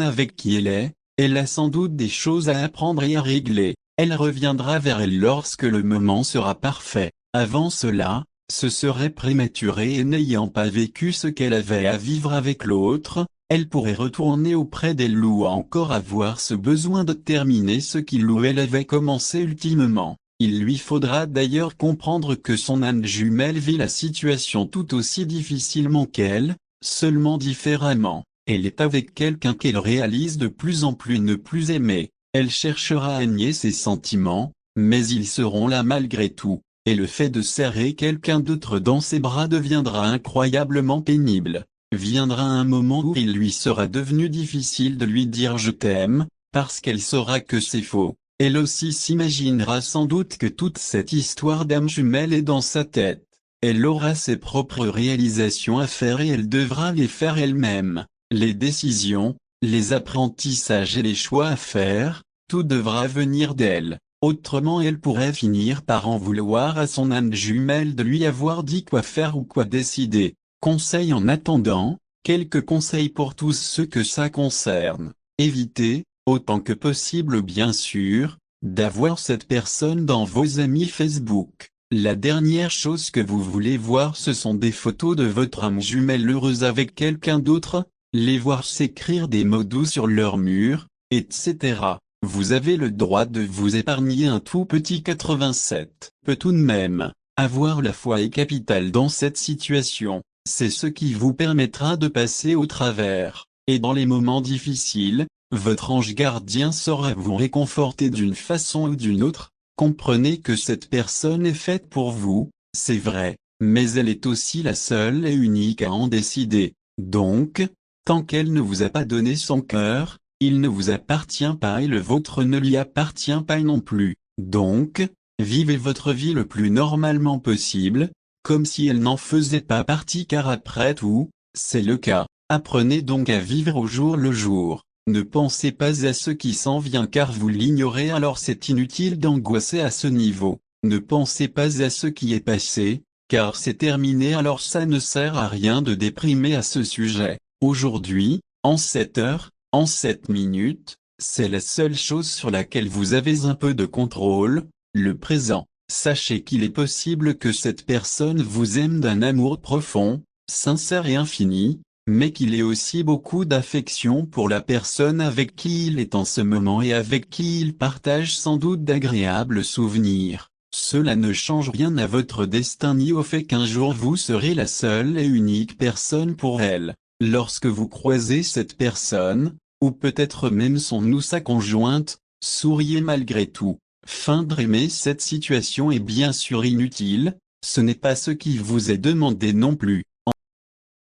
avec qui elle a sans doute des choses à apprendre et à régler. Elle reviendra vers elle lorsque le moment sera parfait. Avant cela, ce serait prématuré et n'ayant pas vécu ce qu'elle avait à vivre avec l'autre, elle pourrait retourner auprès d'elle ou encore avoir ce besoin de terminer ce qu'il ou elle avait commencé ultimement. Il lui faudra d'ailleurs comprendre que son âme jumelle vit la situation tout aussi difficilement qu'elle, seulement différemment. Elle est avec quelqu'un qu'elle réalise de plus en plus ne plus aimer. Elle cherchera à nier ses sentiments, mais ils seront là malgré tout, et le fait de serrer quelqu'un d'autre dans ses bras deviendra incroyablement pénible. Viendra un moment où il lui sera devenu difficile de lui dire je t'aime, parce qu'elle saura que c'est faux. Elle aussi s'imaginera sans doute que toute cette histoire d'âme jumelle est dans sa tête. Elle aura ses propres réalisations à faire et elle devra les faire elle-même. Les décisions, les apprentissages et les choix à faire, tout devra venir d'elle. Autrement elle pourrait finir par en vouloir à son âme jumelle de lui avoir dit quoi faire ou quoi décider. Conseil en attendant, quelques conseils pour tous ceux que ça concerne. Évitez, autant que possible bien sûr, d'avoir cette personne dans vos amis Facebook. La dernière chose que vous voulez voir ce sont des photos de votre âme jumelle heureuse avec quelqu'un d'autre, les voir s'écrire des mots doux sur leur mur, etc. Vous avez le droit de vous épargner un tout petit 87. Peut tout de même, avoir la foi est capital dans cette situation, c'est ce qui vous permettra de passer au travers, et dans les moments difficiles, votre ange gardien saura vous réconforter d'une façon ou d'une autre. Comprenez que cette personne est faite pour vous, c'est vrai, mais elle est aussi la seule et unique à en décider. Donc, tant qu'elle ne vous a pas donné son cœur, il ne vous appartient pas et le vôtre ne lui appartient pas non plus. Donc, vivez votre vie le plus normalement possible, comme si elle n'en faisait pas partie car après tout, c'est le cas. Apprenez donc à vivre au jour le jour. Ne pensez pas à ce qui s'en vient car vous l'ignorez alors c'est inutile d'angoisser à ce niveau. Ne pensez pas à ce qui est passé, car c'est terminé alors ça ne sert à rien de déprimer à ce sujet. Aujourd'hui, en 7 heures, en 7 minutes, c'est la seule chose sur laquelle vous avez un peu de contrôle, le présent. Sachez qu'il est possible que cette personne vous aime d'un amour profond, sincère et infini, mais qu'il ait aussi beaucoup d'affection pour la personne avec qui il est en ce moment et avec qui il partage sans doute d'agréables souvenirs. Cela ne change rien à votre destin ni au fait qu'un jour vous serez la seule et unique personne pour elle. Lorsque vous croisez cette personne, ou peut-être même son ou sa conjointe, souriez malgré tout. Feindre aimer cette situation est bien sûr inutile, ce n'est pas ce qui vous est demandé non plus.